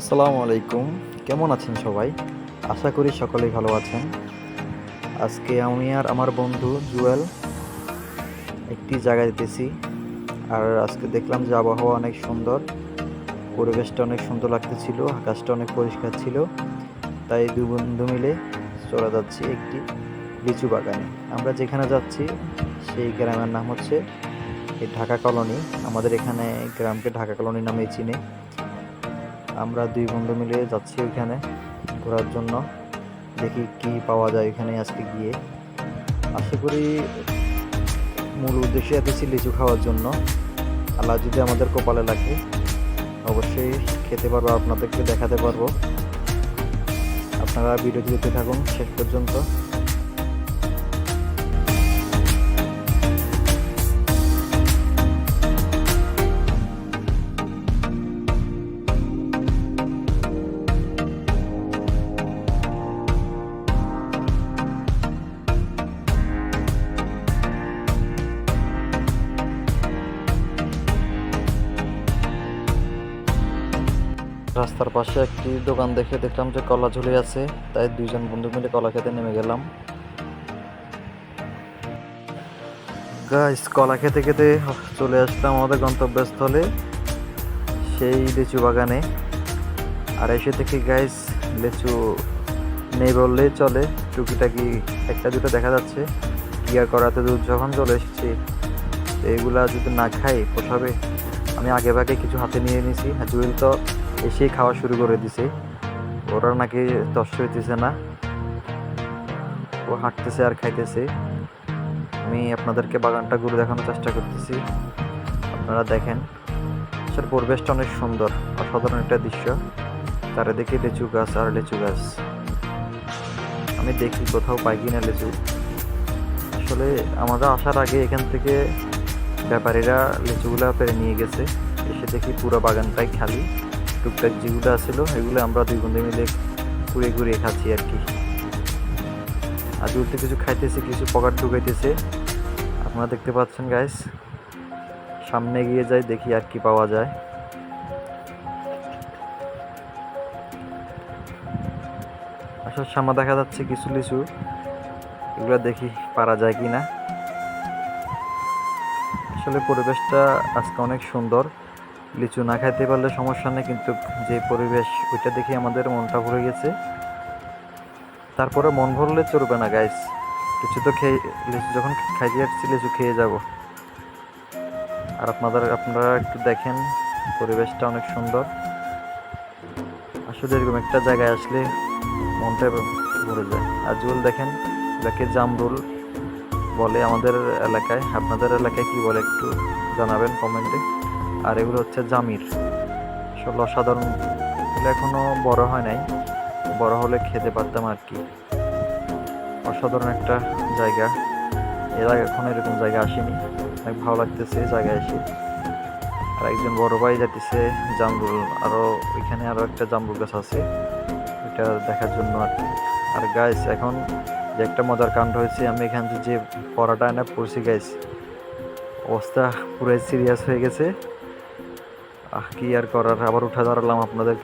আসসালামু আলাইকুম। কেমন আছেন সবাই? আশা করি সকলেই ভালো আছেন। আজকে আমি আর আমার বন্ধু জুয়েল একটি জায়গায় যেতেছি। আর আজকে দেখলাম যে আবহাওয়া অনেক সুন্দর, পরিবেশটা অনেক সুন্দর লাগতেছিল, আকাশটা অনেক পরিষ্কার ছিল। তাই দুই বন্ধু মিলে চলে যাচ্ছি একটি লিচু বাগানে। আমরা যেখানে যাচ্ছি সেই গ্রামের নাম হচ্ছে এই ঢাকা কলোনি। আমাদের এখানে গ্রামকে ঢাকা কলোনি নামেই চিনে। আমরা দুই বন্ধু মিলে যাচ্ছি ওইখানে ঘোরার জন্য। দেখি কি পাওয়া যায় এখানে আজকে গিয়ে। আশা করি মূল উদ্দেশ্যে এসেছি লিচু খাওয়ার জন্য। আল্লাহ যদি আমাদের কপালে লাগে অবশ্যই খেতে পারবো, আপনাদেরকে দেখাতে পারবো। আপনারা ভিডিওটি দেখতে থাকুন শেষ পর্যন্ত। রাস্তার পাশে একটি দোকান দেখে দেখলাম যে কলা ঝুলে আছে, তাই দুইজন বন্ধু মিলে কলা খেতে নেমে গেলাম। গাইস, কলা খেতে খেতে চলে আসলাম আমাদের গন্তব্যস্থলে, সেই লিচু বাগানে। আর এসে দেখি গাইস, লিচু নেই বললেই চলে, টুকিটাকি একটা দুটো দেখা যাচ্ছে। কি আর করাতে দূর যখন চলে এসেছি, তো এগুলা যদি না খাই পোষাবে। আমি আগে ভাগে কিছু হাতে নিয়ে নিছি, আর জুয়েল তো এসেই খাওয়া শুরু করে দিছে। ওরা নাকি তস্য হইতেছে না, ও হাঁটতেছে আর খাইতেছে। আমি আপনাদেরকে বাগানটা ঘুরে দেখানোর চেষ্টা করতেছি, আপনারা দেখেন। আসলে পরিবেশটা অনেক সুন্দর, অসাধারণ একটা দৃশ্য। চারিদিকে লিচু গাছ আর লিচু গাছ। আমি দেখি কোথাও পাই কিনা লিচু। আসলে আমাদের আসার আগে এখান থেকে ব্যাপারীরা লিচুগুলা পেরে নিয়ে গেছে। এসে দেখি পুরো বাগানটাই খালি, টুকটাক যেগুলো আছিল এগুলো আমরা দুই বন্ধু মিলে ঘুরিয়ে ঘুরিয়ে খাচ্ছি আর কি। আর দূরতে কিছু খাইতেছে, কিছু পকেট ঢুকাইতেছে। আপনারা দেখতে পাচ্ছেন গাইস। সামনে গিয়ে যাই, দেখি আর কি পাওয়া যায়। আসলে সামনে দেখা যাচ্ছে কিছু লিচু, এগুলো দেখি পারা যায় কি না। আসলে পরিবেশটা আজকে অনেক সুন্দর। লিচু না খাইতে পারলে সমস্যা নেই, কিন্তু যে পরিবেশ ওইটা দেখে আমাদের মনটা ভরে গেছে। তারপরে মন ভরলে চলবে না গাইস, কিছু তো খেয়ে, লিচু যখন খাইতে যাচ্ছি লিচু খেয়ে যাব। আর আপনারা একটু দেখেন, পরিবেশটা অনেক সুন্দর। আসলে এরকম একটা জায়গায় আসলে মনটা ভরে যায়। আর জুল দেখেন, এটাকে জামরুল বলে আমাদের এলাকায়। আপনাদের এলাকায় কি বলে একটু জানাবেন কমেন্টে। আর এগুলো হচ্ছে জামির। আসলে অসাধারণ, এগুলো এখনো বড় হয় নাই, বড় হলে খেতে পারতাম আর কি। অসাধারণ একটা জায়গা, এর আগে এখনো এরকম জায়গা আসেনি। অনেক ভালো লাগতেছে জায়গায় এসে। আর একজন বড় ভাই যাইতেছে জামরুল, আরো ওইখানে আরো একটা জামরুল গাছ আছে, এটা দেখার জন্য আর কি। আর গাইস, এখন যে একটা মজার কাণ্ড হয়েছে, আমি এখান থেকে যে পড়াটা এনে পড়ছি গাইস, অবস্থা পুরাই সিরিয়াস হয়ে গেছে। কি আর করার, আবার উঠে দাঁড়ালাম আপনাদের